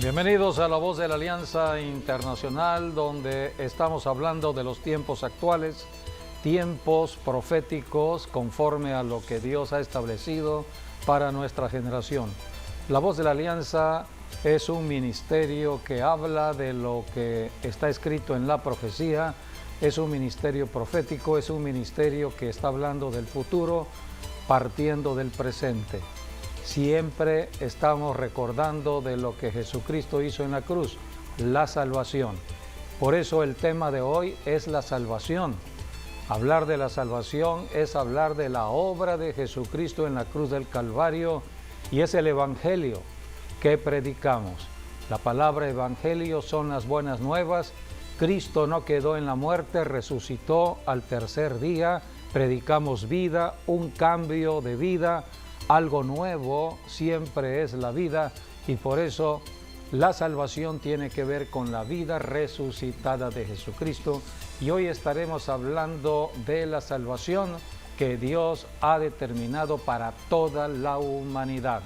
Bienvenidos a La Voz de la Alianza Internacional, donde estamos hablando de los tiempos actuales, tiempos proféticos conforme a lo que Dios ha establecido para nuestra generación. La Voz de la Alianza es un ministerio que habla de lo que está escrito en la profecía, es un ministerio profético, es un ministerio que está hablando del futuro, partiendo del presente. Siempre estamos recordando de lo que Jesucristo hizo en la cruz, la salvación. Por eso el tema de hoy es la salvación. Hablar de la salvación es hablar de la obra de Jesucristo en la cruz del Calvario y es el evangelio que predicamos. La palabra evangelio son las buenas nuevas. Cristo no quedó en la muerte, resucitó al tercer día. Predicamos vida, un cambio de vida. Algo nuevo siempre es la vida y por eso la salvación tiene que ver con la vida resucitada de Jesucristo. Y hoy estaremos hablando de la salvación que Dios ha determinado para toda la humanidad.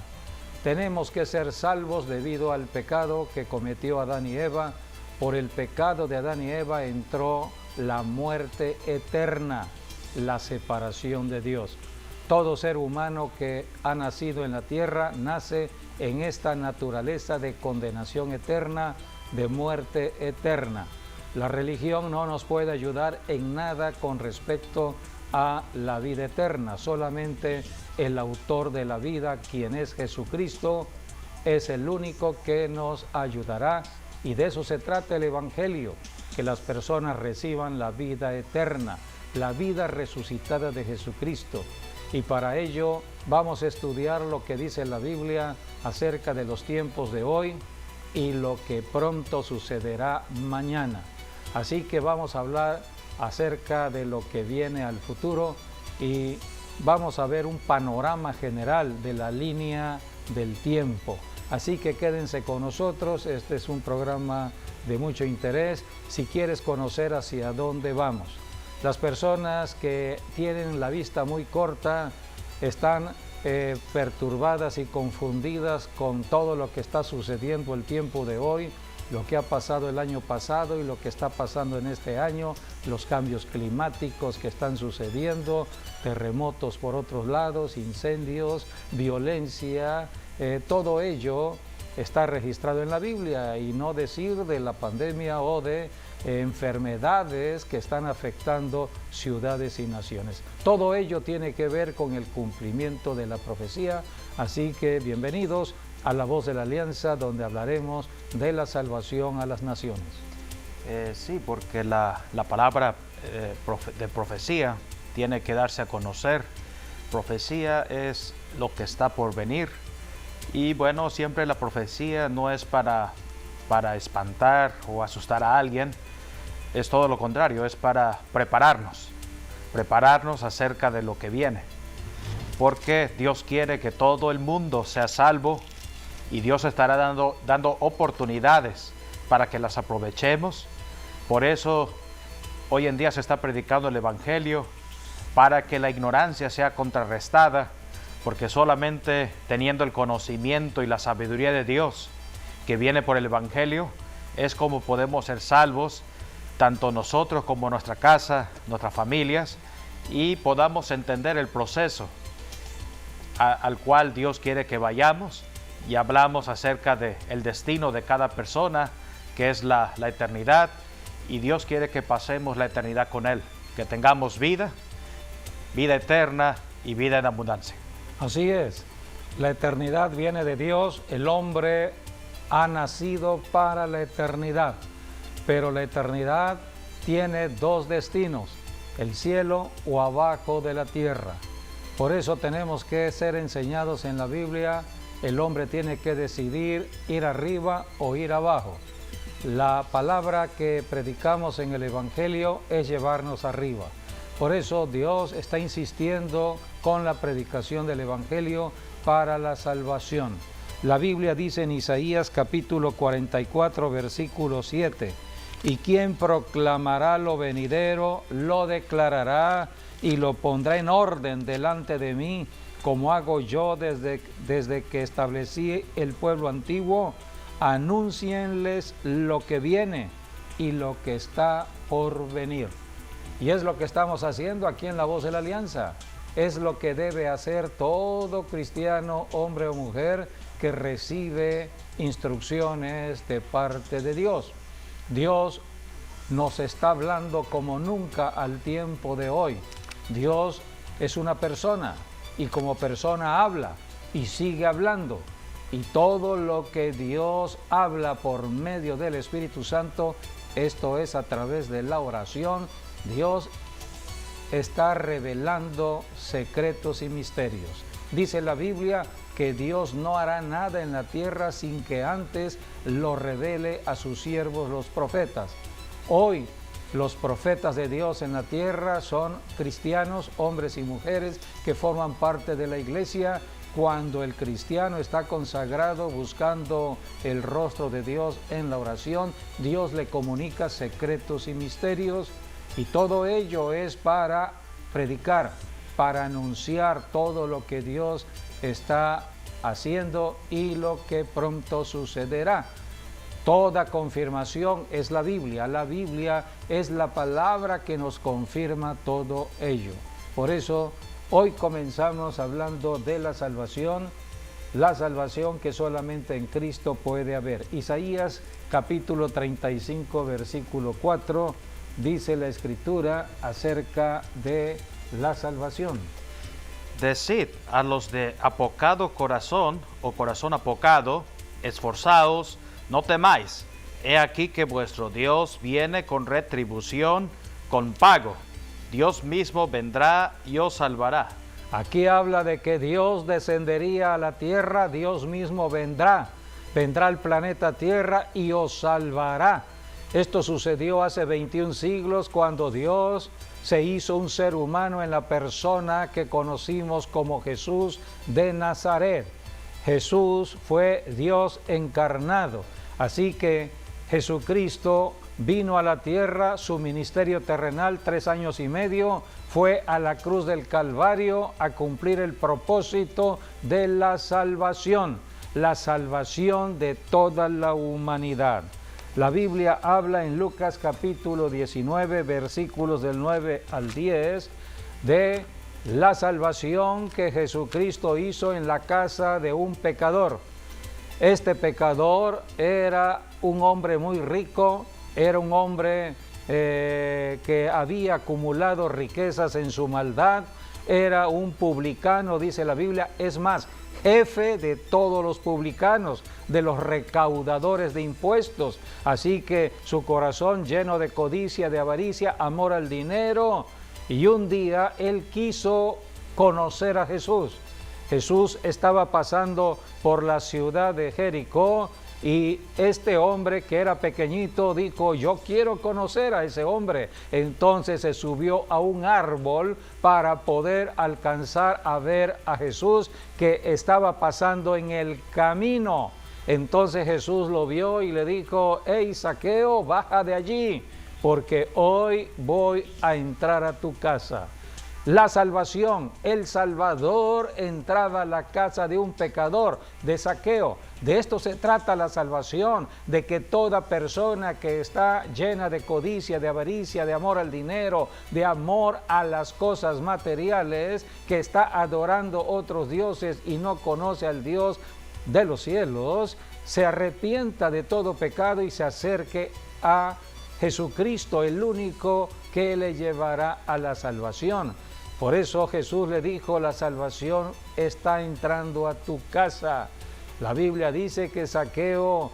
Tenemos que ser salvos debido al pecado que cometió Adán y Eva. Por el pecado de Adán y Eva entró la muerte eterna, la separación de Dios. Todo ser humano que ha nacido en la tierra nace en esta naturaleza de condenación eterna, de muerte eterna. La religión no nos puede ayudar en nada con respecto a la vida eterna. Solamente el autor de la vida, quien es Jesucristo, es el único que nos ayudará. Y de eso se trata el evangelio, que las personas reciban la vida eterna, la vida resucitada de Jesucristo. Y para ello vamos a estudiar lo que dice la Biblia acerca de los tiempos de hoy y lo que pronto sucederá mañana. Así que vamos a hablar acerca de lo que viene al futuro y vamos a ver un panorama general de la línea del tiempo. Así que quédense con nosotros, este es un programa de mucho interés si quieres conocer hacia dónde vamos. Las personas que tienen la vista muy corta están perturbadas y confundidas con todo lo que está sucediendo el tiempo de hoy, lo que ha pasado el año pasado y lo que está pasando en este año, los cambios climáticos que están sucediendo, terremotos por otros lados, incendios, violencia, todo ello está registrado en la Biblia y no decir de la pandemia o de enfermedades que están afectando ciudades y naciones. Todo ello tiene que ver con el cumplimiento de la profecía, así que bienvenidos a La Voz de la Alianza, donde hablaremos de la salvación a las naciones. Sí, porque la palabra de profecía tiene que darse a conocer. Profecía es lo que está por venir. Y bueno, siempre la profecía no es para espantar o asustar a alguien, es todo lo contrario, es para prepararnos acerca de lo que viene. Porque Dios quiere que todo el mundo sea salvo y Dios estará dando oportunidades para que las aprovechemos. Por eso hoy en día se está predicando el Evangelio para que la ignorancia sea contrarrestada, porque solamente teniendo el conocimiento y la sabiduría de Dios que viene por el Evangelio es como podemos ser salvos, tanto nosotros como nuestra casa, nuestras familias, y podamos entender el proceso al cual Dios quiere que vayamos, y hablamos acerca del destino de cada persona, que es la eternidad, y Dios quiere que pasemos la eternidad con Él, que tengamos vida eterna y vida en abundancia. Así es, la eternidad viene de Dios, el hombre ha nacido para la eternidad, pero la eternidad tiene dos destinos, el cielo o abajo de la tierra. Por eso tenemos que ser enseñados en la Biblia, el hombre tiene que decidir ir arriba o ir abajo. La palabra que predicamos en el Evangelio es llevarnos arriba. Por eso Dios está insistiendo con la predicación del Evangelio para la salvación. La Biblia dice en Isaías capítulo 44, versículo 7, «Y quien proclamará lo venidero, lo declarará y lo pondrá en orden delante de mí, como hago yo desde que establecí el pueblo antiguo, Anúncienles lo que viene y lo que está por venir. Y es lo que estamos haciendo aquí en La Voz de la Alianza. Es lo que debe hacer todo cristiano, hombre o mujer, que recibe instrucciones de parte de Dios. Dios nos está hablando como nunca al tiempo de hoy. Dios es una persona y como persona habla y sigue hablando. Y todo lo que Dios habla por medio del Espíritu Santo, esto es a través de la oración, Dios está revelando secretos y misterios. Dice la Biblia que Dios no hará nada en la tierra sin que antes lo revele a sus siervos los profetas. Hoy los profetas de Dios en la tierra son cristianos, hombres y mujeres que forman parte de la iglesia. Cuando el cristiano está consagrado buscando el rostro de Dios en la oración, Dios le comunica secretos y misterios, y todo ello es para predicar, para anunciar todo lo que Dios está haciendo y lo que pronto sucederá. Toda confirmación es la Biblia. La Biblia es la palabra que nos confirma todo ello. Por eso, hoy comenzamos hablando de la salvación que solamente en Cristo puede haber. Isaías capítulo 35, versículo 4, dice la Escritura acerca de la salvación. Decid a los de apocado corazón o corazón apocado, esforzaos, no temáis. He aquí que vuestro Dios viene con retribución, con pago. Dios mismo vendrá y os salvará. Aquí habla de que Dios descendería a la tierra, Dios mismo vendrá al planeta Tierra y os salvará. Esto sucedió hace 21 siglos cuando Dios se hizo un ser humano en la persona que conocimos como Jesús de Nazaret. Jesús fue Dios encarnado. Así que Jesucristo vino a la tierra, su ministerio terrenal, 3 años y medio, fue a la cruz del Calvario a cumplir el propósito de la salvación de toda la humanidad. La Biblia habla en Lucas capítulo 19, versículos del 9 al 10, de la salvación que Jesucristo hizo en la casa de un pecador. Este pecador era un hombre muy rico, era un hombre que había acumulado riquezas en su maldad, era un publicano, dice la Biblia, es más, jefe de todos los publicanos, de los recaudadores de impuestos. Así que su corazón lleno de codicia, de avaricia, amor al dinero, y un día él quiso conocer a Jesús. Jesús estaba pasando por la ciudad de Jericó y este hombre que era pequeñito dijo, yo quiero conocer a ese hombre. Entonces se subió a un árbol para poder alcanzar a ver a Jesús que estaba pasando en el camino. Entonces Jesús lo vio y le dijo, hey Zaqueo, baja de allí, porque hoy voy a entrar a tu casa. La salvación, el Salvador entraba a la casa de un pecador, de Zaqueo. De esto se trata la salvación, de que toda persona que está llena de codicia, de avaricia, de amor al dinero, de amor a las cosas materiales, que está adorando otros dioses y no conoce al Dios de los cielos, se arrepienta de todo pecado y se acerque a Jesucristo, el único que le llevará a la salvación. Por eso Jesús le dijo, la salvación está entrando a tu casa. La Biblia dice que Zaqueo,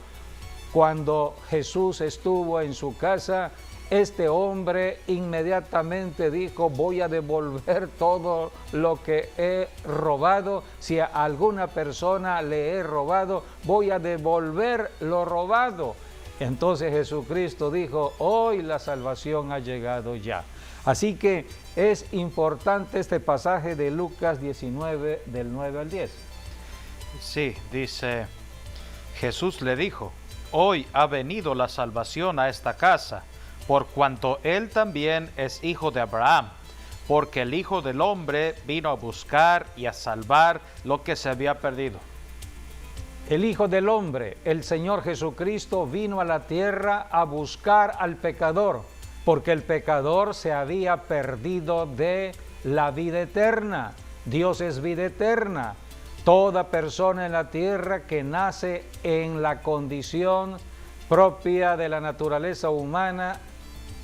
cuando Jesús estuvo en su casa, este hombre inmediatamente dijo, voy a devolver todo lo que he robado. Si a alguna persona le he robado, voy a devolver lo robado. Entonces Jesucristo dijo, hoy la salvación ha llegado ya. Así que es importante este pasaje de Lucas 19, del 9 al 10. Sí, dice, Jesús le dijo, hoy ha venido la salvación a esta casa, por cuanto él también es hijo de Abraham, porque el Hijo del Hombre vino a buscar y a salvar lo que se había perdido. El Hijo del Hombre, el Señor Jesucristo, vino a la tierra a buscar al pecador, porque el pecador se había perdido de la vida eterna. Dios es vida eterna. Toda persona en la tierra que nace en la condición propia de la naturaleza humana,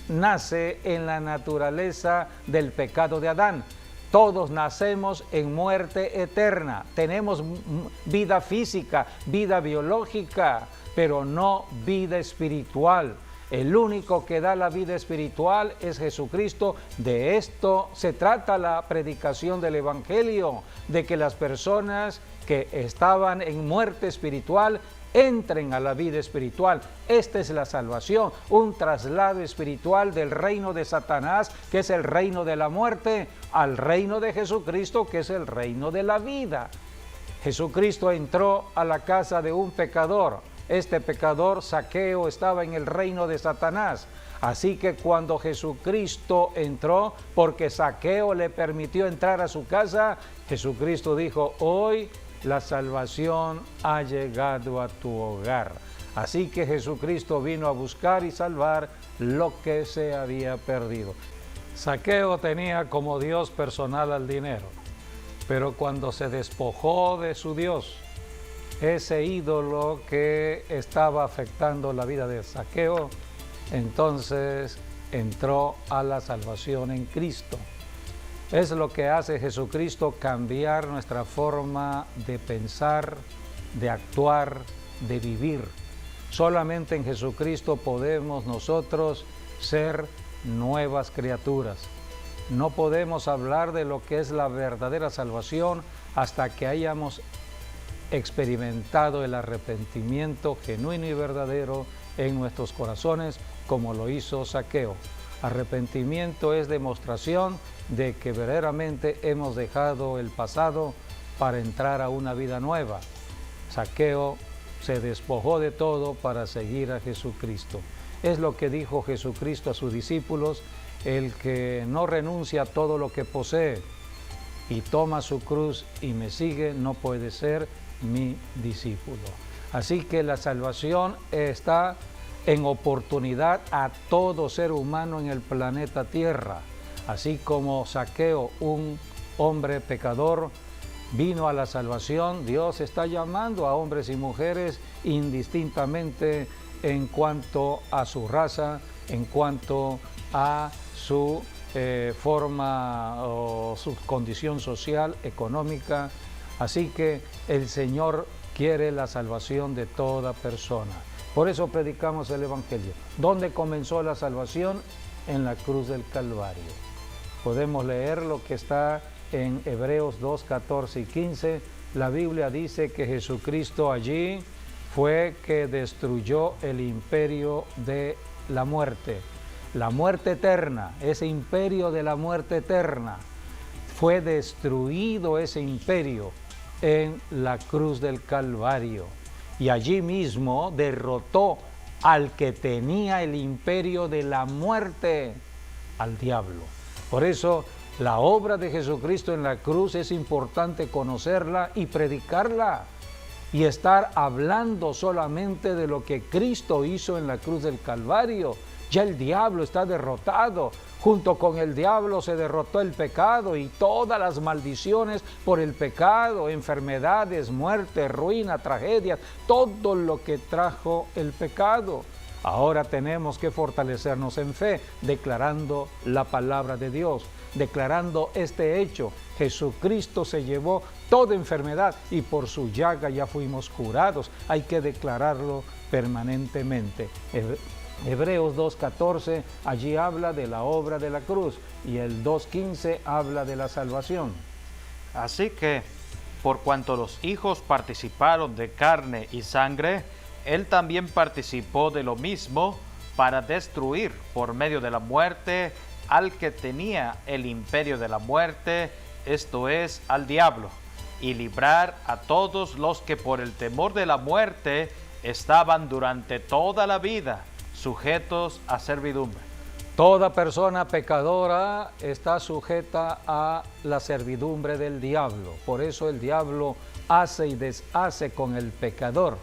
nace en la naturaleza del pecado de Adán. Todos nacemos en muerte eterna. Tenemos vida física, vida biológica, pero no vida espiritual. El único que da la vida espiritual es Jesucristo. De esto se trata la predicación del Evangelio, de que las personas que estaban en muerte espiritual entren a la vida espiritual. Esta es la salvación, un traslado espiritual del reino de Satanás, que es el reino de la muerte, al reino de Jesucristo, que es el reino de la vida. Jesucristo entró a la casa de un pecador. Este pecador, Zaqueo, estaba en el reino de Satanás. Así que cuando Jesucristo entró, porque Zaqueo le permitió entrar a su casa, Jesucristo dijo: hoy la salvación ha llegado a tu hogar. Así que Jesucristo vino a buscar y salvar lo que se había perdido. Zaqueo tenía como Dios personal al dinero, pero cuando se despojó de su Dios, ese ídolo que estaba afectando la vida de Zaqueo, entonces entró a la salvación en Cristo. Es lo que hace Jesucristo, cambiar nuestra forma de pensar, de actuar, de vivir. Solamente en Jesucristo podemos nosotros ser nuevas criaturas. No podemos hablar de lo que es la verdadera salvación hasta que hayamos experimentado el arrepentimiento genuino y verdadero en nuestros corazones, como lo hizo Zaqueo. Arrepentimiento es demostración de que verdaderamente hemos dejado el pasado para entrar a una vida nueva. Zaqueo se despojó de todo para seguir a Jesucristo. Es lo que dijo Jesucristo a sus discípulos: el que no renuncia a todo lo que posee y toma su cruz y me sigue, no puede ser mi discípulo. Así que la salvación está en oportunidad a todo ser humano en el planeta Tierra. Así como Zaqueo, un hombre pecador, vino a la salvación, Dios está llamando a hombres y mujeres indistintamente en cuanto a su raza, en cuanto a su forma o su condición social, económica. Así que el Señor quiere la salvación de toda persona. Por eso predicamos el Evangelio. ¿Dónde comenzó la salvación? En la cruz del Calvario. Podemos leer lo que está en Hebreos 2, 14 y 15. La Biblia dice que Jesucristo allí fue que destruyó el imperio de la muerte eterna, ese imperio de la muerte eterna. Fue destruido ese imperio en la cruz del Calvario. Y allí mismo derrotó al que tenía el imperio de la muerte, al diablo. Por eso la obra de Jesucristo en la cruz es importante conocerla y predicarla, y estar hablando solamente de lo que Cristo hizo en la cruz del Calvario. Ya el diablo está derrotado. Junto con el diablo se derrotó el pecado y todas las maldiciones por el pecado, enfermedades, muerte, ruina, tragedias, todo lo que trajo el pecado. Ahora tenemos que fortalecernos en fe, declarando la palabra de Dios, declarando este hecho: Jesucristo se llevó toda enfermedad y por su llaga ya fuimos curados. Hay que declararlo permanentemente. Hebreos 2.14, allí habla de la obra de la cruz, y el 2.15 habla de la salvación. Así que, por cuanto los hijos participaron de carne y sangre, Él también participó de lo mismo, para destruir por medio de la muerte al que tenía el imperio de la muerte, esto es, al diablo, y librar a todos los que por el temor de la muerte estaban durante toda la vida sujetos a servidumbre. Toda persona pecadora está sujeta a la servidumbre del diablo. Por eso el diablo hace y deshace con el pecador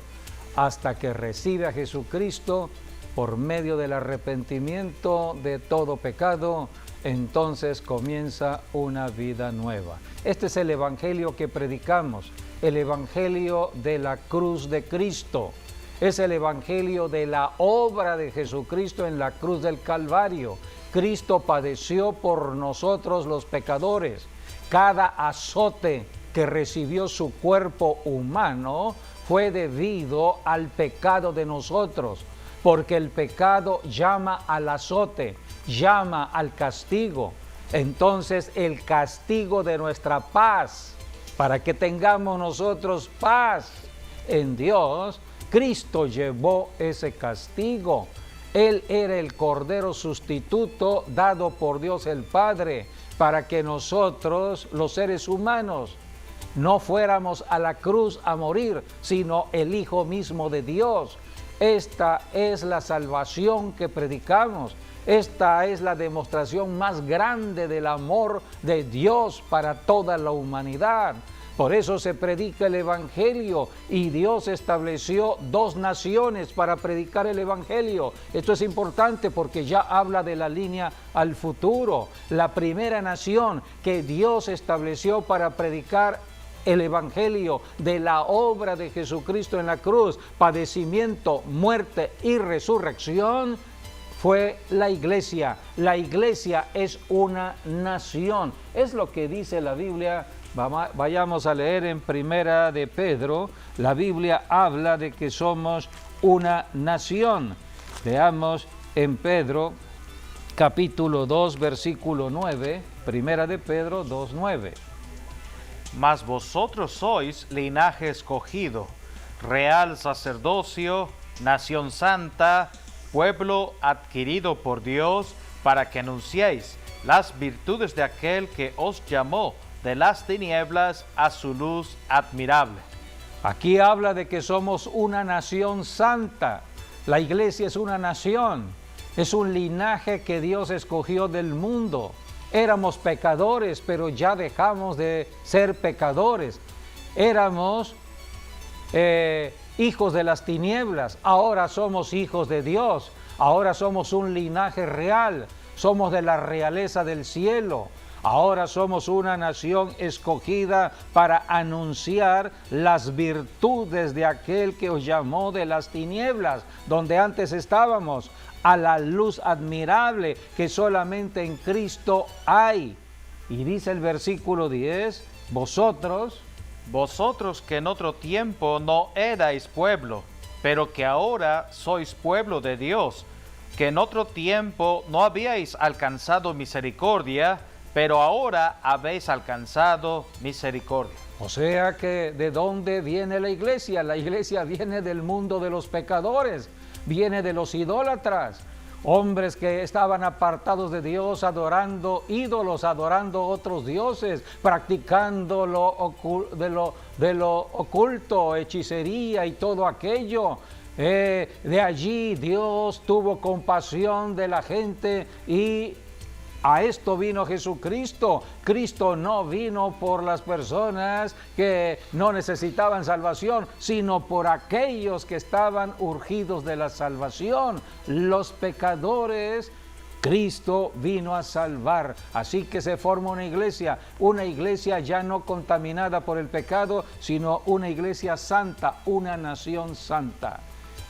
hasta que recibe a Jesucristo por medio del arrepentimiento de todo pecado. Entonces comienza una vida nueva. Este es el evangelio que predicamos, el evangelio de la cruz de Cristo. Es el evangelio de la obra de Jesucristo en la cruz del Calvario. Cristo padeció por nosotros los pecadores. Cada azote que recibió su cuerpo humano fue debido al pecado de nosotros, porque el pecado llama al azote, llama al castigo. Entonces el castigo de nuestra paz, para que tengamos nosotros paz en Dios, Cristo llevó ese castigo. Él era el Cordero sustituto dado por Dios el Padre para que nosotros, los seres humanos, no fuéramos a la cruz a morir, sino el Hijo mismo de Dios. Esta es la salvación que predicamos. Esta es la demostración más grande del amor de Dios para toda la humanidad. Por eso se predica el Evangelio y Dios estableció 2 naciones para predicar el Evangelio. Esto es importante porque ya habla de la línea al futuro. La primera nación que Dios estableció para predicar el Evangelio de la obra de Jesucristo en la cruz, padecimiento, muerte y resurrección, fue la iglesia. La iglesia es una nación. Es lo que dice la Biblia. Vayamos a leer en Primera de Pedro. La Biblia habla de que somos una nación. Leamos en Pedro, capítulo 2, versículo 9. Primera de Pedro 2, 9. Mas vosotros sois linaje escogido, real sacerdocio, nación santa, pueblo adquirido por Dios, para que anunciéis las virtudes de aquel que os llamó de las tinieblas a su luz admirable. Aquí habla de que somos una nación santa. La iglesia es una nación, es un linaje que Dios escogió del mundo. Éramos pecadores, pero ya dejamos de ser pecadores. Éramos hijos de las tinieblas, ahora somos hijos de Dios. Ahora somos un linaje real, somos de la realeza del cielo. Ahora somos una nación escogida para anunciar las virtudes de aquel que os llamó de las tinieblas, donde antes estábamos, a la luz admirable que solamente en Cristo hay. Y dice el versículo 10, vosotros que en otro tiempo no erais pueblo, pero que ahora sois pueblo de Dios, que en otro tiempo no habíais alcanzado misericordia, pero ahora habéis alcanzado misericordia. O sea que, ¿de dónde viene la iglesia? La iglesia viene del mundo de los pecadores, viene de los idólatras, hombres que estaban apartados de Dios, adorando ídolos, adorando otros dioses, practicando de lo oculto, hechicería y todo aquello. De allí Dios tuvo compasión de la gente y a esto vino Jesucristo. Cristo no vino por las personas que no necesitaban salvación, sino por aquellos que estaban urgidos de la salvación. Los pecadores, Cristo vino a salvar. Así que se forma una iglesia ya no contaminada por el pecado, sino una iglesia santa, una nación santa.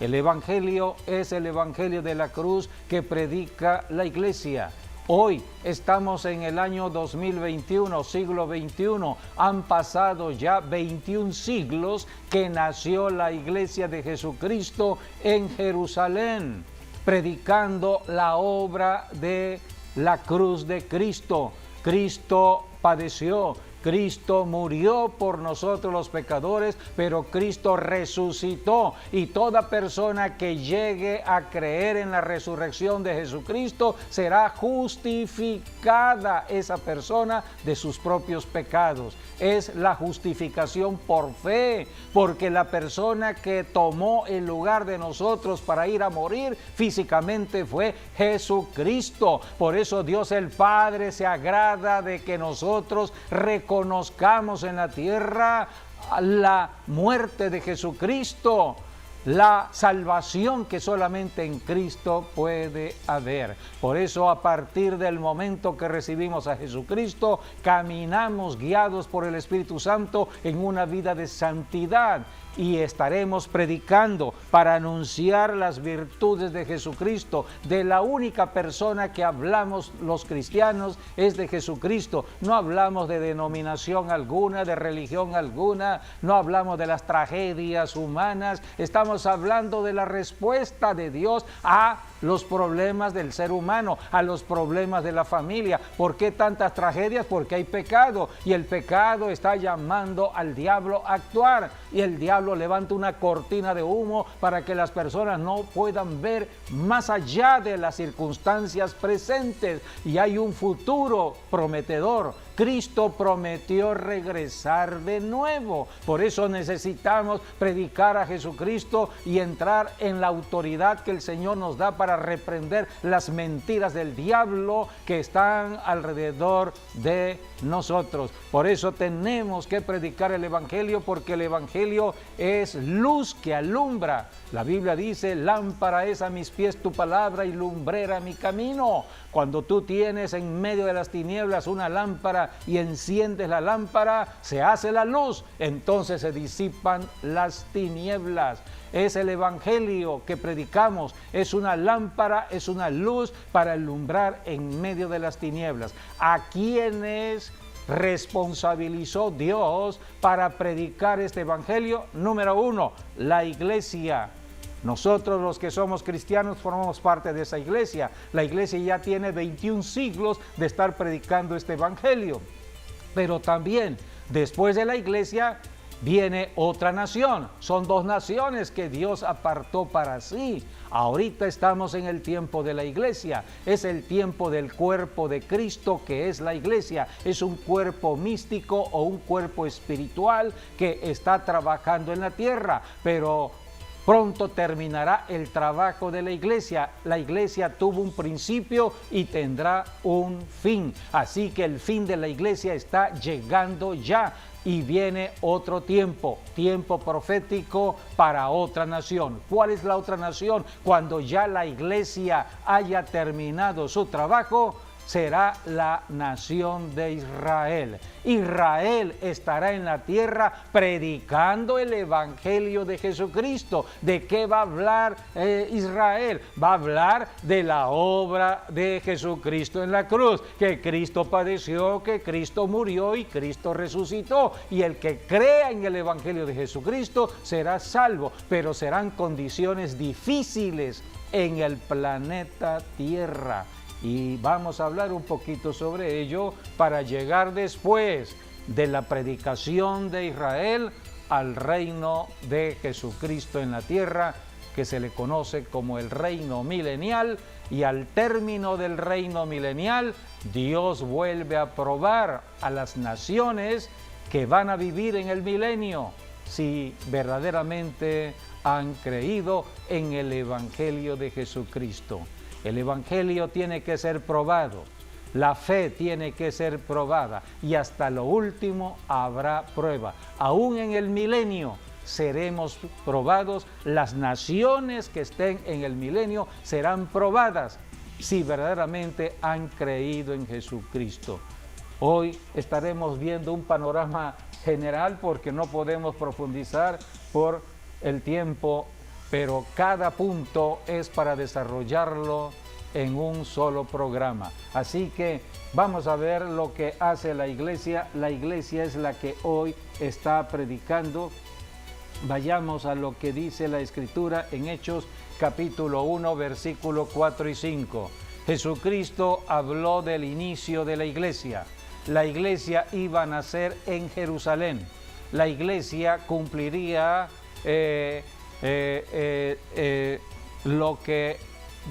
El Evangelio es el Evangelio de la cruz que predica la iglesia. Hoy estamos en el año 2021, siglo XXI. Han pasado ya 21 siglos que nació la iglesia de Jesucristo en Jerusalén, predicando la obra de la cruz de Cristo. Cristo padeció, Cristo murió por nosotros los pecadores, pero Cristo resucitó, y toda persona que llegue a creer en la resurrección de Jesucristo será justificada esa persona de sus propios pecados. Es la justificación por fe, porque la persona que tomó el lugar de nosotros para ir a morir físicamente fue Jesucristo. Por eso Dios el Padre se agrada de que nosotros reconozcamos en la tierra la muerte de Jesucristo, la salvación que solamente en Cristo puede haber. Por eso, a partir del momento que recibimos a Jesucristo, caminamos guiados por el Espíritu Santo en una vida de santidad, y estaremos predicando para anunciar las virtudes de Jesucristo. De la única persona que hablamos los cristianos es de Jesucristo. No hablamos de denominación alguna, de religión alguna, no hablamos de las tragedias humanas. Estamos hablando de la respuesta de Dios a los problemas del ser humano, a los problemas de la familia. ¿Por qué tantas tragedias? Porque hay pecado, y el pecado está llamando al diablo a actuar, y el diablo levanta una cortina de humo para que las personas no puedan ver más allá de las circunstancias presentes, y hay un futuro prometedor. Cristo prometió regresar de nuevo. Por eso necesitamos predicar a Jesucristo y entrar en la autoridad que el Señor nos da para reprender las mentiras del diablo que están alrededor de nosotros. Por eso tenemos que predicar el Evangelio, porque el Evangelio es luz que alumbra. La Biblia dice: lámpara es a mis pies tu palabra y lumbrera mi camino. Cuando tú tienes en medio de las tinieblas una lámpara y enciendes la lámpara, se hace la luz, entonces se disipan las tinieblas. Es el Evangelio que predicamos, es una lámpara, es una luz para alumbrar en medio de las tinieblas. ¿A quiénes responsabilizó Dios para predicar este Evangelio? Número 1, la iglesia. Nosotros, los que somos cristianos, formamos parte de esa iglesia. La iglesia ya tiene 21 siglos de estar predicando este Evangelio. Pero también, después de la iglesia, viene otra nación. Son 2 naciones que Dios apartó para sí. Ahorita estamos en el tiempo de la iglesia. Es el tiempo del cuerpo de Cristo, que es la iglesia. Es un cuerpo místico o un cuerpo espiritual que está trabajando en la tierra, pero pronto terminará el trabajo de la iglesia. La iglesia tuvo un principio y tendrá un fin. Así que el fin de la iglesia está llegando ya. Y viene otro tiempo profético para otra nación. ¿Cuál es la otra nación? Cuando ya la iglesia haya terminado su trabajo, será la nación de Israel. Israel estará en la tierra predicando el Evangelio de Jesucristo. ¿De qué va a hablar Israel? Va a hablar de la obra de Jesucristo en la cruz, que Cristo padeció, que Cristo murió y Cristo resucitó. Y el que crea en el Evangelio de Jesucristo será salvo, pero serán condiciones difíciles en el planeta Tierra. Y vamos a hablar un poquito sobre ello para llegar después de la predicación de Israel al reino de Jesucristo en la tierra, que se le conoce como el reino milenial. Y al término del reino milenial, Dios vuelve a probar a las naciones que van a vivir en el milenio si verdaderamente han creído en el Evangelio de Jesucristo. El Evangelio tiene que ser probado, la fe tiene que ser probada, y hasta lo último habrá prueba. Aún en el milenio seremos probados. Las naciones que estén en el milenio serán probadas si verdaderamente han creído en Jesucristo. Hoy estaremos viendo un panorama general porque no podemos profundizar por el tiempo, pero cada punto es para desarrollarlo en un solo programa. Así que vamos a ver lo que hace la iglesia. La iglesia es la que hoy está predicando. Vayamos a lo que dice la Escritura en Hechos capítulo 1, versículo 4 y 5. Jesucristo habló del inicio de la iglesia. la iglesia iba a nacer en Jerusalén. La iglesia cumpliría lo que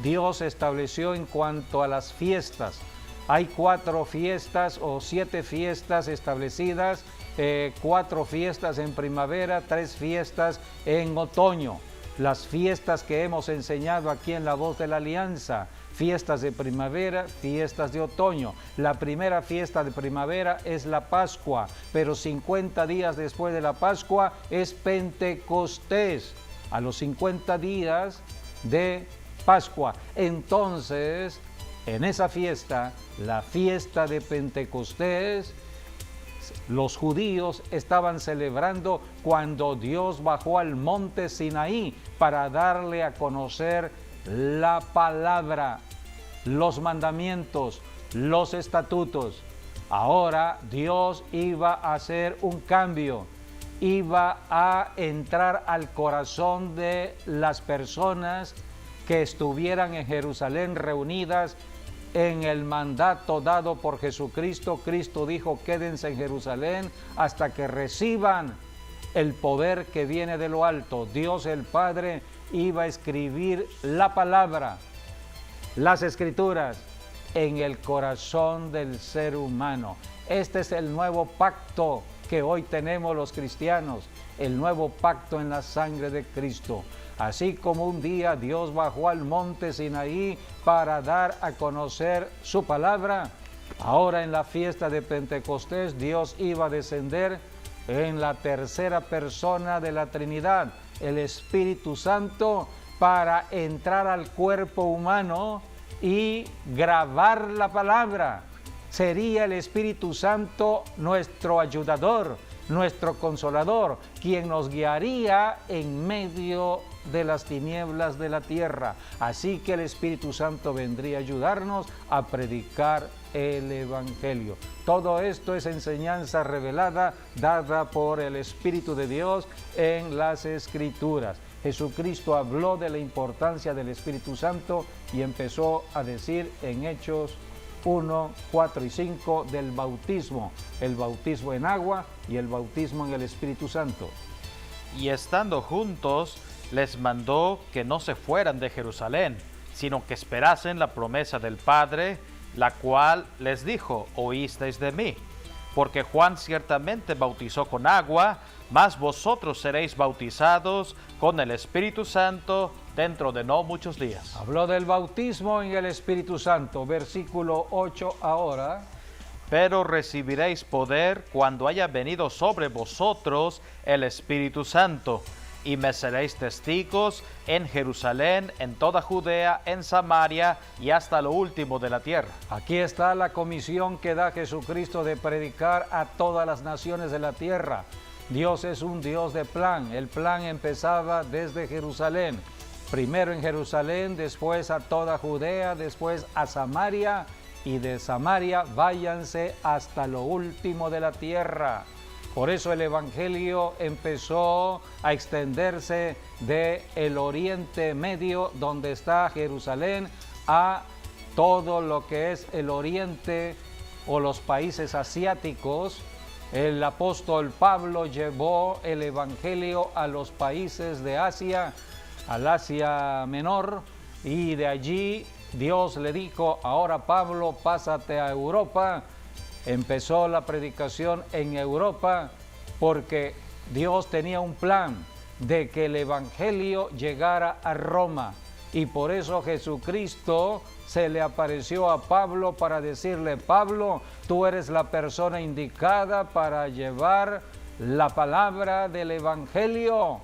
Dios estableció en cuanto a las fiestas. Hay 4 fiestas o 7 fiestas establecidas, 4 fiestas en primavera, 3 fiestas en otoño. Las fiestas que hemos enseñado aquí en La Voz de la Alianza, fiestas de primavera, fiestas de otoño. La primera fiesta de primavera es la Pascua, pero 50 días después de la Pascua es Pentecostés, a los 50 días de Pascua. Entonces, en esa fiesta, la fiesta de Pentecostés, los judíos estaban celebrando cuando Dios bajó al monte Sinaí para darle a conocer la palabra, los mandamientos, los estatutos. Ahora Dios iba a hacer un cambio, iba a entrar al corazón de las personas que estuvieran en Jerusalén reunidas en el mandato dado por Jesucristo. Cristo dijo: quédense en Jerusalén hasta que reciban el poder que viene de lo alto. Dios el Padre iba a escribir la palabra, las escrituras, en el corazón del ser humano. Este es el nuevo pacto que hoy tenemos los cristianos, el nuevo pacto en la sangre de Cristo. Así como un día Dios bajó al monte Sinaí para dar a conocer su palabra, ahora en la fiesta de Pentecostés Dios iba a descender en la tercera persona de la Trinidad, el Espíritu Santo, para entrar al cuerpo humano y grabar la palabra. Sería el Espíritu Santo nuestro ayudador, nuestro consolador, quien nos guiaría en medio de las tinieblas de la tierra. Así que el Espíritu Santo vendría a ayudarnos a predicar el Evangelio. Todo esto es enseñanza revelada, dada por el Espíritu de Dios en las Escrituras. Jesucristo habló de la importancia del Espíritu Santo y empezó a decir en Hechos 1, 4 y 5 del bautismo, el bautismo en agua y el bautismo en el Espíritu Santo. Y estando juntos, les mandó que no se fueran de Jerusalén, sino que esperasen la promesa del Padre, la cual les dijo: oísteis de mí. Porque Juan ciertamente bautizó con agua, mas vosotros seréis bautizados con el Espíritu Santo dentro de no muchos días. Habló del bautismo en el Espíritu Santo, versículo 8 ahora. Pero recibiréis poder cuando haya venido sobre vosotros el Espíritu Santo, y me seréis testigos en Jerusalén, en toda Judea, en Samaria y hasta lo último de la tierra. Aquí está la comisión que da Jesucristo de predicar a todas las naciones de la tierra. Dios es un Dios de plan. El plan empezaba desde Jerusalén. Primero en Jerusalén, después a toda Judea, después a Samaria, y de Samaria váyanse hasta lo último de la tierra. Por eso el Evangelio empezó a extenderse del Oriente Medio, donde está Jerusalén, a todo lo que es el Oriente o los países asiáticos. El apóstol Pablo llevó el Evangelio a los países de Asia, al Asia Menor, y de allí Dios le dijo: ahora Pablo, pásate a Europa. Empezó la predicación en Europa porque Dios tenía un plan de que el Evangelio llegara a Roma, y por eso Jesucristo se le apareció a Pablo para decirle: Pablo, tú eres la persona indicada para llevar la palabra del Evangelio,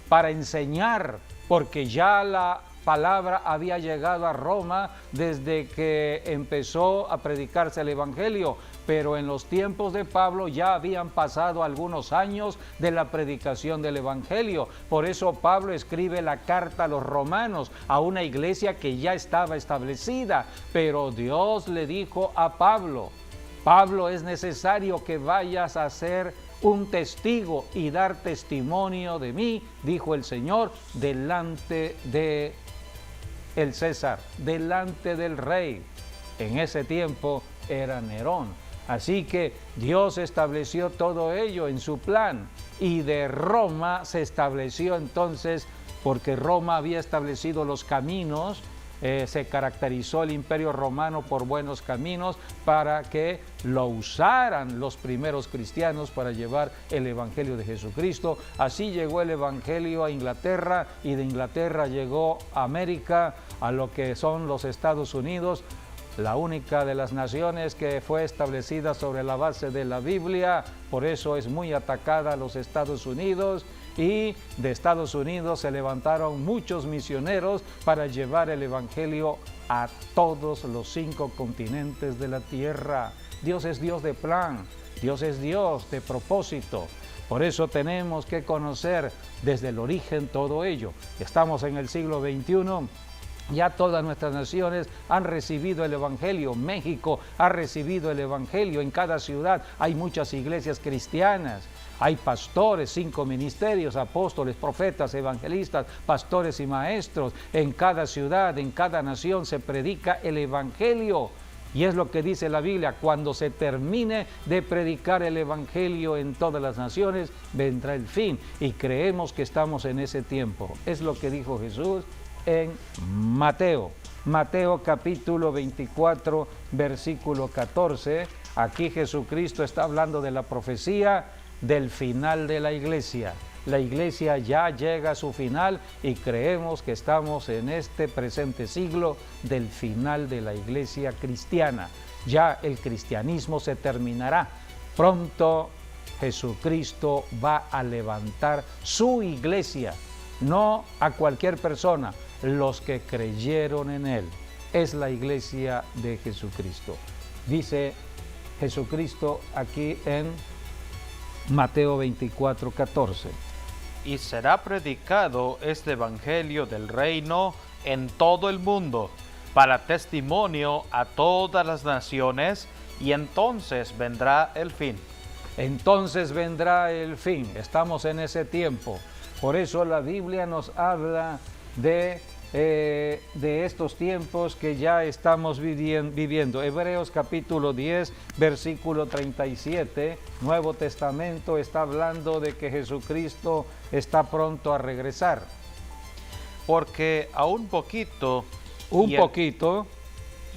para enseñar, porque ya la palabra había llegado a Roma desde que empezó a predicarse el Evangelio, pero en los tiempos de Pablo ya habían pasado algunos años de la predicación del Evangelio. Por eso Pablo escribe la carta a los romanos, a una iglesia que ya estaba establecida, pero Dios le dijo a Pablo: Pablo, es necesario que vayas a ser un testigo y dar testimonio de mí, dijo el Señor, delante de el César, delante del rey. En ese tiempo era Nerón. Así que Dios estableció todo ello en su plan, y de Roma se estableció entonces, porque Roma había establecido los caminos, se caracterizó el Imperio Romano por buenos caminos para que lo usaran los primeros cristianos para llevar el Evangelio de Jesucristo. Así llegó el Evangelio a Inglaterra, y de Inglaterra llegó a América, a lo que son los Estados Unidos, la única de las naciones que fue establecida sobre la base de la Biblia. Por eso es muy atacada a los Estados Unidos, y de Estados Unidos se levantaron muchos misioneros para llevar el Evangelio a todos los 5 continentes de la tierra. Dios es Dios de plan, Dios es Dios de propósito. Por eso tenemos que conocer desde el origen todo ello. Estamos en el siglo XXI. Ya todas nuestras naciones han recibido el Evangelio. México ha recibido el Evangelio. En cada ciudad hay muchas iglesias cristianas. Hay pastores, 5 ministerios, apóstoles, profetas, evangelistas, pastores y maestros. En cada ciudad, en cada nación se predica el Evangelio. Y es lo que dice la Biblia: cuando se termine de predicar el Evangelio en todas las naciones, vendrá el fin. Y creemos que estamos en ese tiempo. Es lo que dijo Jesús en Mateo capítulo 24, versículo 14. Aquí Jesucristo está hablando de la profecía del final de la iglesia. La iglesia ya llega a su final, y creemos que estamos en este presente siglo del final de la iglesia cristiana. Ya el cristianismo se terminará. Pronto Jesucristo va a levantar su iglesia, no a cualquier persona, los que creyeron en Él. Es la iglesia de Jesucristo. Dice Jesucristo aquí en Mateo 24, 14. Y será predicado este evangelio del reino en todo el mundo, para testimonio a todas las naciones, y entonces vendrá el fin. Entonces vendrá el fin. Estamos en ese tiempo. Por eso la Biblia nos habla de estos tiempos que ya estamos viviendo. Hebreos capítulo 10, versículo 37, Nuevo Testamento está hablando de que Jesucristo está pronto a regresar. Porque a un poquito,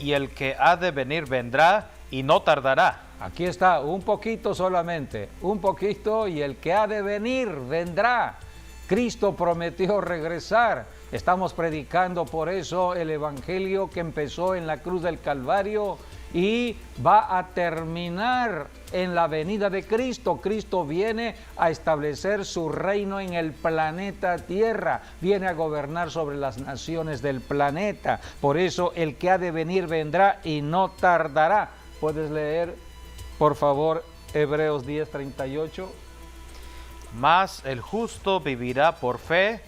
y el que ha de venir vendrá y no tardará. Aquí está, un poquito solamente, un poquito, y el que ha de venir vendrá. Cristo prometió regresar. Estamos predicando por eso el Evangelio que empezó en la cruz del Calvario y va a terminar en la venida de Cristo. Cristo viene a establecer su reino en el planeta Tierra, viene a gobernar sobre las naciones del planeta. Por eso el que ha de venir vendrá y no tardará. ¿Puedes leer, por favor, Hebreos 10, 38? Mas el justo vivirá por fe,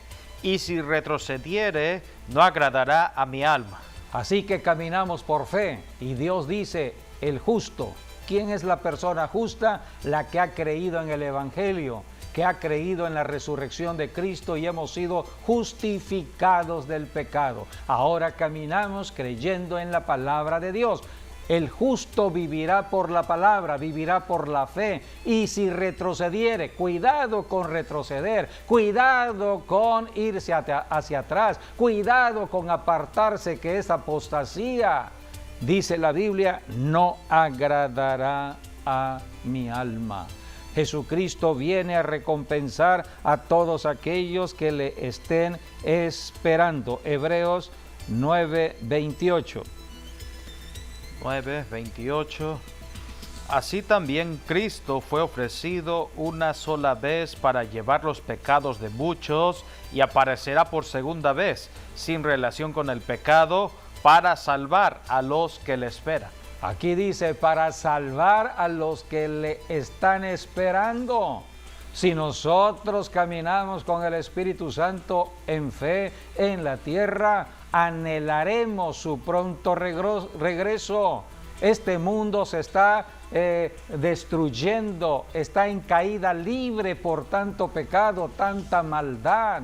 y si retrocediere, no agradará a mi alma. Así que caminamos por fe, y Dios dice, el justo. ¿Quién es la persona justa? La que ha creído en el Evangelio, que ha creído en la resurrección de Cristo, y hemos sido justificados del pecado. Ahora caminamos creyendo en la palabra de Dios. El justo vivirá por la palabra, vivirá por la fe, y si retrocediere, cuidado con retroceder, cuidado con irse hacia atrás, cuidado con apartarse, que es apostasía. Dice la Biblia, no agradará a mi alma. Jesucristo viene a recompensar a todos aquellos que le estén esperando. Hebreos 9:28. 9:28. Así también Cristo fue ofrecido una sola vez para llevar los pecados de muchos, y aparecerá por segunda vez, sin relación con el pecado, para salvar a los que le esperan. Aquí dice, para salvar a los que le están esperando. Si nosotros caminamos con el Espíritu Santo en fe en la tierra, anhelaremos su pronto regreso. Este mundo se está destruyendo, está en caída libre por tanto pecado, tanta maldad.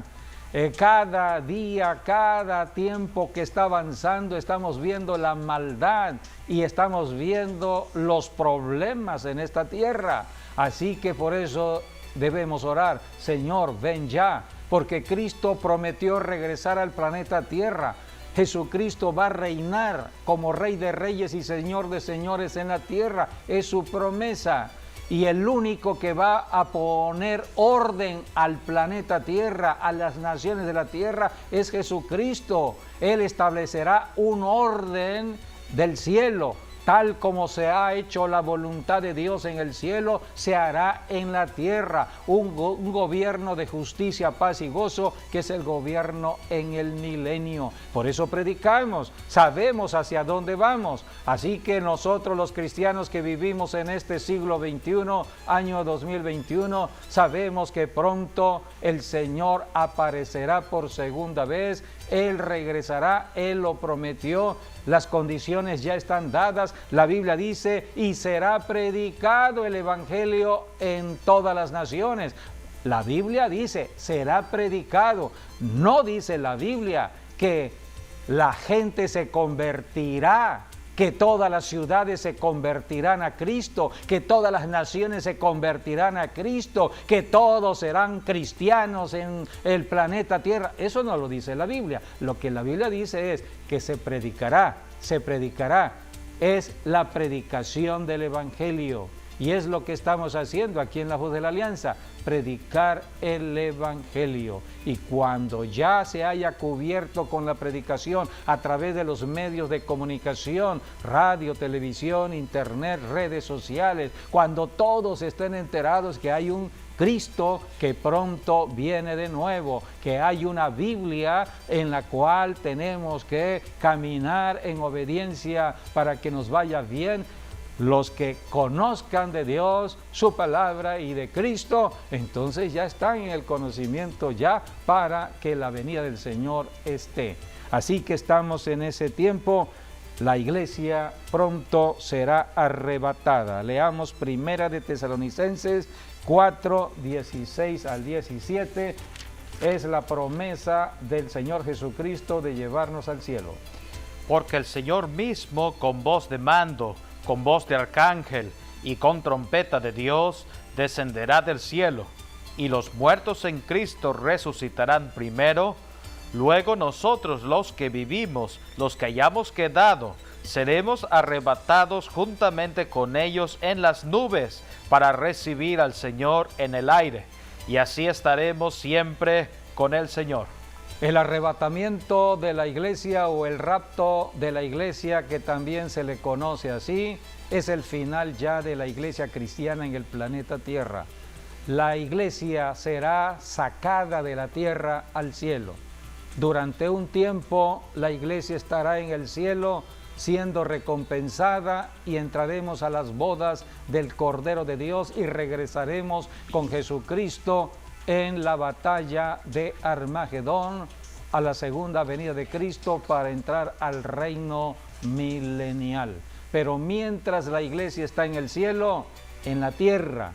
Cada día, cada tiempo que está avanzando, estamos viendo la maldad y estamos viendo los problemas en esta tierra. Así que por eso debemos orar: Señor, ven ya, porque Cristo prometió regresar al planeta Tierra. Jesucristo va a reinar como Rey de Reyes y Señor de Señores en la tierra. Es su promesa. Y el único que va a poner orden al planeta Tierra, a las naciones de la tierra, es Jesucristo. Él establecerá un orden del cielo. Tal como se ha hecho la voluntad de Dios en el cielo, se hará en la tierra. Un gobierno de justicia, paz y gozo, que es el gobierno en el milenio. Por eso predicamos, sabemos hacia dónde vamos. Así que nosotros los cristianos que vivimos en este siglo XXI, año 2021, sabemos que pronto el Señor aparecerá por segunda vez. Él regresará, Él lo prometió. Las condiciones ya están dadas. La Biblia dice: y será predicado el Evangelio en todas las naciones. La Biblia dice: será predicado. No dice la Biblia que la gente se convertirá, que todas las ciudades se convertirán a Cristo, que todas las naciones se convertirán a Cristo, que todos serán cristianos en el planeta Tierra. Eso no lo dice la Biblia. Lo que la Biblia dice es que se predicará. Es la predicación del Evangelio. Y es lo que estamos haciendo aquí en La Voz de la Alianza, predicar el Evangelio. Y cuando ya se haya cubierto con la predicación a través de los medios de comunicación, radio, televisión, internet, redes sociales, cuando todos estén enterados que hay un Cristo que pronto viene de nuevo, que hay una Biblia en la cual tenemos que caminar en obediencia para que nos vaya bien. Los que conozcan de Dios, su palabra y de Cristo, entonces ya están en el conocimiento ya para que la venida del Señor esté. Así que estamos en ese tiempo. La iglesia pronto será arrebatada. Leamos Primera de Tesalonicenses 4, 16 al 17. Es la promesa del Señor Jesucristo de llevarnos al cielo. Porque el Señor mismo, con voz de mando, con voz de arcángel y con trompeta de Dios, descenderá del cielo, y los muertos en Cristo resucitarán primero. Luego nosotros, los que vivimos, los que hayamos quedado, seremos arrebatados juntamente con ellos en las nubes para recibir al Señor en el aire, y así estaremos siempre con el Señor. El arrebatamiento de la iglesia, o el rapto de la iglesia, que también se le conoce así, es el final ya de la iglesia cristiana en el planeta Tierra. La iglesia será sacada de la tierra al cielo. Durante un tiempo la iglesia estará en el cielo siendo recompensada, y entraremos a las bodas del Cordero de Dios y regresaremos con Jesucristo en la batalla de Armagedón, a la segunda venida de Cristo, para entrar al reino milenial. Pero mientras la iglesia está en el cielo, en la tierra,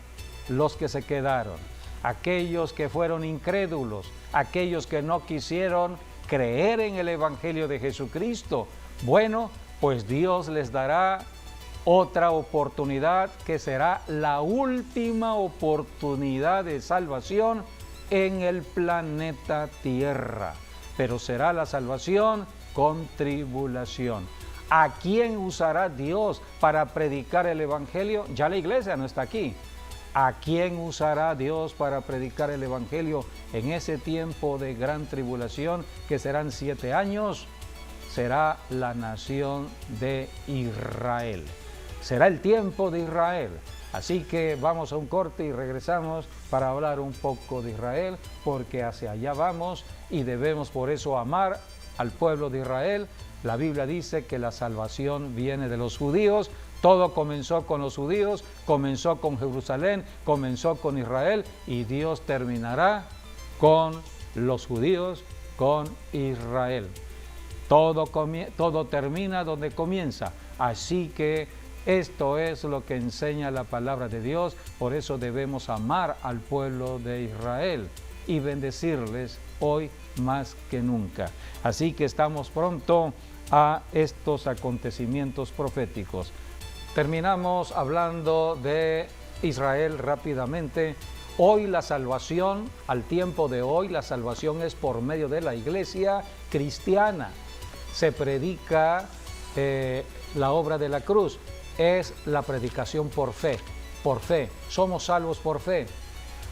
los que se quedaron, aquellos que fueron incrédulos, aquellos que no quisieron creer en el Evangelio de Jesucristo, bueno, pues Dios les dará otra oportunidad, que será la última oportunidad de salvación en el planeta Tierra. Pero será la salvación con tribulación. ¿A quién usará Dios para predicar el Evangelio? Ya la iglesia no está aquí. ¿A quién usará Dios para predicar el Evangelio en ese tiempo de gran tribulación, que serán 7 años? Será la nación de Israel. Será el tiempo de Israel. Así que vamos a un corte y regresamos para hablar un poco de Israel, porque hacia allá vamos y debemos por eso amar al pueblo de Israel. La Biblia dice que la salvación viene de los judíos. Todo comenzó con los judíos, comenzó con Jerusalén, comenzó con Israel, y Dios terminará con los judíos, con Israel. Todo termina donde comienza. Así que esto es lo que enseña la palabra de Dios. Por eso debemos amar al pueblo de Israel y bendecirles hoy más que nunca. Así que estamos pronto a estos acontecimientos proféticos. Terminamos hablando de Israel rápidamente. Hoy la salvación, al tiempo de hoy, la salvación es por medio de la iglesia cristiana. Se predica la obra de la cruz, es la predicación por fe, somos salvos por fe.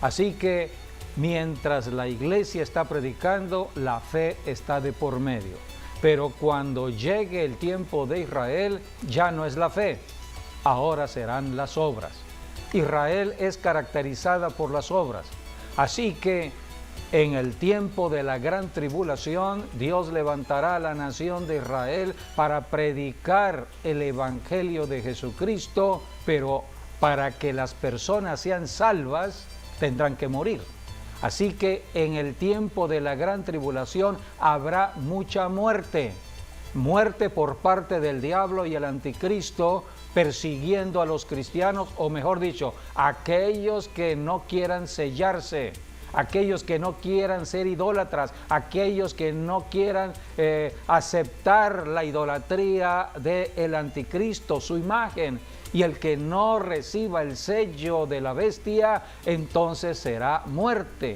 Así que mientras la iglesia está predicando, la fe está de por medio. Pero cuando llegue el tiempo de Israel, ya no es la fe, ahora serán las obras. Israel es caracterizada por las obras. Así que en el tiempo de la gran tribulación, Dios levantará a la nación de Israel para predicar el evangelio de Jesucristo, pero para que las personas sean salvas, tendrán que morir. Así que en el tiempo de la gran tribulación habrá mucha muerte. Muerte por parte del diablo y el anticristo, persiguiendo a los cristianos, o mejor dicho, aquellos que no quieran sellarse, aquellos que no quieran ser idólatras, aquellos que no quieran aceptar la idolatría del anticristo, su imagen, y el que no reciba el sello de la bestia, entonces será muerte,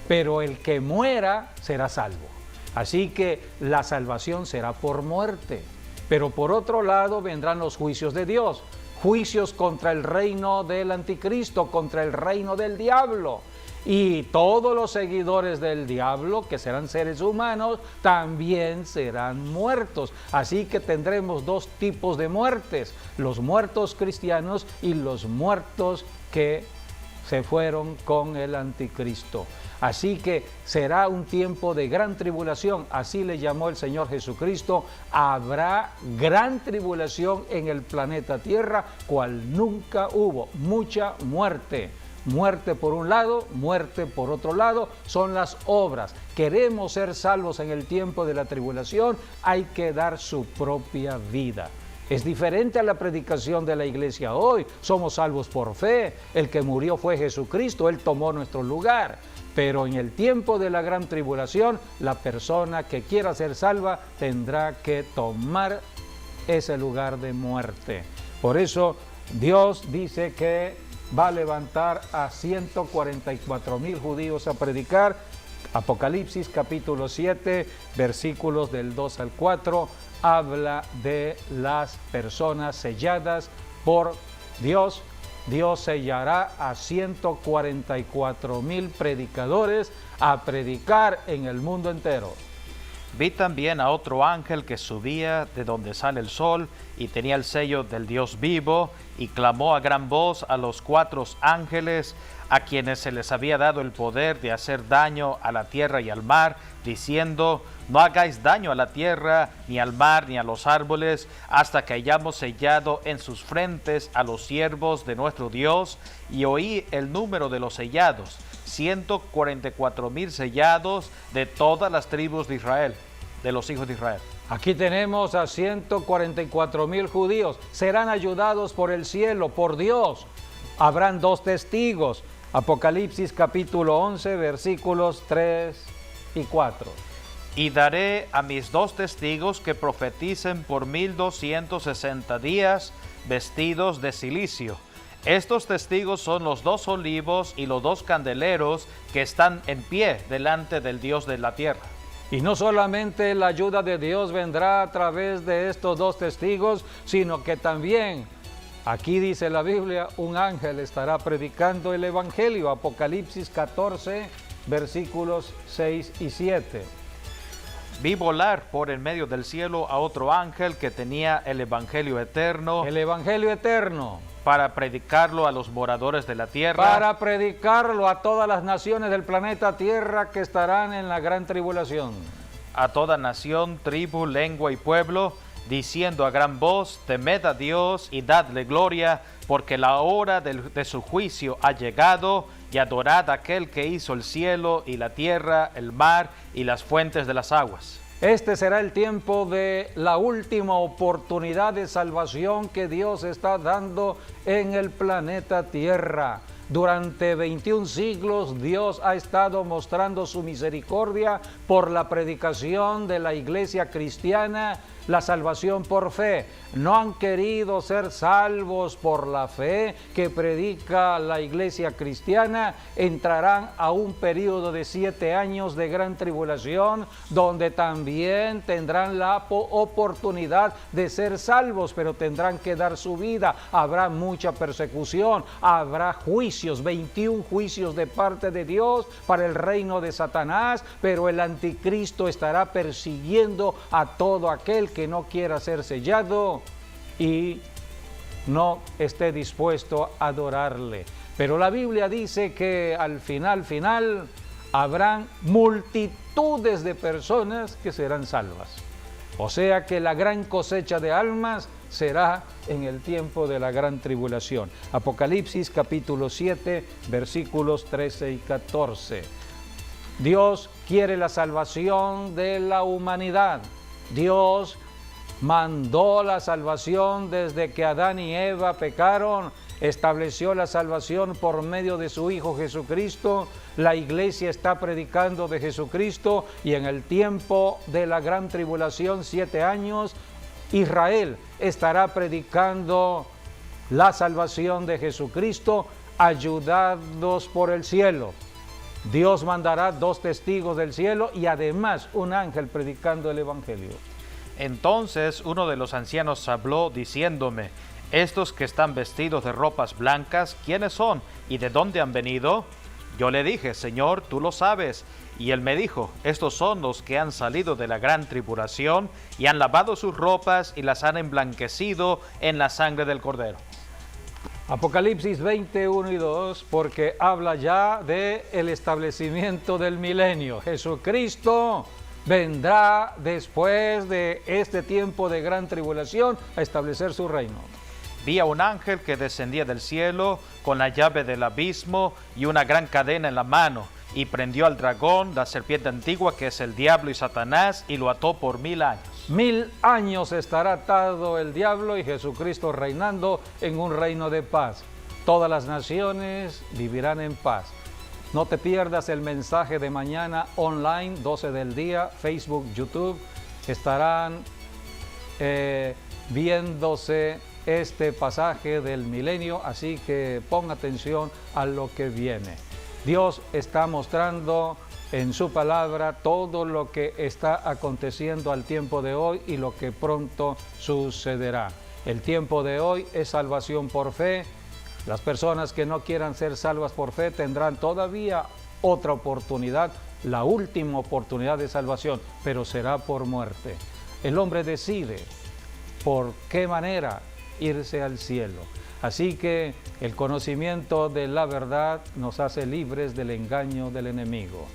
pero el que muera será salvo. Así que la salvación será por muerte. Pero por otro lado vendrán los juicios de Dios, juicios contra el reino del anticristo, contra el reino del diablo. Y todos los seguidores del diablo, que serán seres humanos, también serán muertos. Así que tendremos dos tipos de muertes, los muertos cristianos y los muertos que se fueron con el anticristo. Así que será un tiempo de gran tribulación, así le llamó el Señor Jesucristo. Habrá gran tribulación en el planeta Tierra, cual nunca hubo, mucha muerte. Muerte por un lado, muerte por otro lado, son las obras. Queremos ser salvos en el tiempo de la tribulación, hay que dar su propia vida. Es diferente a la predicación de la iglesia hoy. Somos salvos por fe. El que murió fue Jesucristo, Él tomó nuestro lugar. Pero en el tiempo de la gran tribulación, la persona que quiera ser salva tendrá que tomar ese lugar de muerte. Por eso Dios dice que va a levantar a 144,000 judíos a predicar. Apocalipsis capítulo 7, versículos del 2 al 4, habla de las personas selladas por Dios. Dios sellará a 144,000 predicadores a predicar en el mundo entero. Vi también a otro ángel que subía de donde sale el sol y tenía el sello del Dios vivo y clamó a gran voz a los 4 ángeles a quienes se les había dado el poder de hacer daño a la tierra y al mar, diciendo: no hagáis daño a la tierra, ni al mar, ni a los árboles, hasta que hayamos sellado en sus frentes a los siervos de nuestro Dios. Y oí el número de los sellados, 144,000 sellados de todas las tribus de Israel, de los hijos de Israel. Aquí tenemos a 144,000 judíos. Serán ayudados por el cielo, por Dios. Habrán 2 testigos. Apocalipsis capítulo 11, versículos 3 y 4. Y daré a mis 2 testigos que profeticen por 1260 días, vestidos de cilicio. Estos testigos son los 2 olivos y los 2 candeleros que están en pie delante del Dios de la tierra. Y no solamente la ayuda de Dios vendrá a través de estos 2 testigos, sino que también, aquí dice la Biblia, un ángel estará predicando el evangelio. Apocalipsis 14, versículos 6 y 7. Vi volar por en medio del cielo a otro ángel que tenía el evangelio eterno. El evangelio eterno. Para predicarlo a los moradores de la tierra. Para predicarlo a todas las naciones del planeta Tierra que estarán en la gran tribulación. A toda nación, tribu, lengua y pueblo, diciendo a gran voz: temed a Dios y dadle gloria, porque la hora de su juicio ha llegado, y adorad a aquel que hizo el cielo y la tierra, el mar y las fuentes de las aguas. Este será el tiempo de la última oportunidad de salvación que Dios está dando en el planeta Tierra. Durante 21 siglos Dios ha estado mostrando su misericordia por la predicación de la iglesia cristiana, la salvación por fe. No han querido ser salvos por la fe que predica la iglesia cristiana. Entrarán a un periodo de 7 años de gran tribulación, donde también tendrán la oportunidad de ser salvos, pero tendrán que dar su vida. Habrá mucha persecución, habrá juicios, 21 juicios de parte de Dios para el reino de Satanás, pero el anticristo estará persiguiendo a todo aquel que no quiera ser sellado y no esté dispuesto a adorarle. Pero la Biblia dice que al final habrán multitudes de personas que serán salvas. O sea que la gran cosecha de almas será en el tiempo de la gran tribulación. Apocalipsis capítulo 7, versículos 13 y 14. Dios quiere la salvación de la humanidad. Dios mandó la salvación desde que Adán y Eva pecaron, estableció la salvación por medio de su Hijo Jesucristo. La iglesia está predicando de Jesucristo y en el tiempo de la gran tribulación, 7 años, Israel estará predicando la salvación de Jesucristo, ayudados por el cielo. Dios mandará 2 testigos del cielo y además un ángel predicando el evangelio. Entonces uno de los ancianos habló diciéndome: estos que están vestidos de ropas blancas, ¿quiénes son y de dónde han venido? Yo le dije: Señor, tú lo sabes. Y él me dijo: estos son los que han salido de la gran tribulación y han lavado sus ropas y las han emblanquecido en la sangre del Cordero. Apocalipsis 20, 1 y 2, porque habla ya del establecimiento del milenio. Jesucristo vendrá después de este tiempo de gran tribulación a establecer su reino. Vi a un ángel que descendía del cielo con la llave del abismo y una gran cadena en la mano, y prendió al dragón, la serpiente antigua, que es el diablo y Satanás, y lo ató por 1000 años. 1000 años estará atado el diablo y Jesucristo reinando en un reino de paz. Todas las naciones vivirán en paz. No te pierdas el mensaje de mañana online, 12 del día, Facebook, YouTube. Estarán viéndose este pasaje del milenio, así que pon atención a lo que viene. Dios está mostrando en su palabra todo lo que está aconteciendo al tiempo de hoy y lo que pronto sucederá. El tiempo de hoy es salvación por fe. Las personas que no quieran ser salvas por fe tendrán todavía otra oportunidad, la última oportunidad de salvación, pero será por muerte. El hombre decide por qué manera irse al cielo. Así que el conocimiento de la verdad nos hace libres del engaño del enemigo.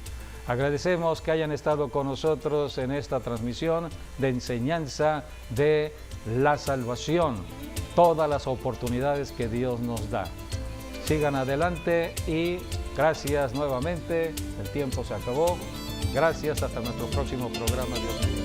Agradecemos que hayan estado con nosotros en esta transmisión de enseñanza de la salvación, todas las oportunidades que Dios nos da. Sigan adelante y gracias nuevamente. El tiempo se acabó. Gracias, hasta nuestro próximo programa. Dios bendiga.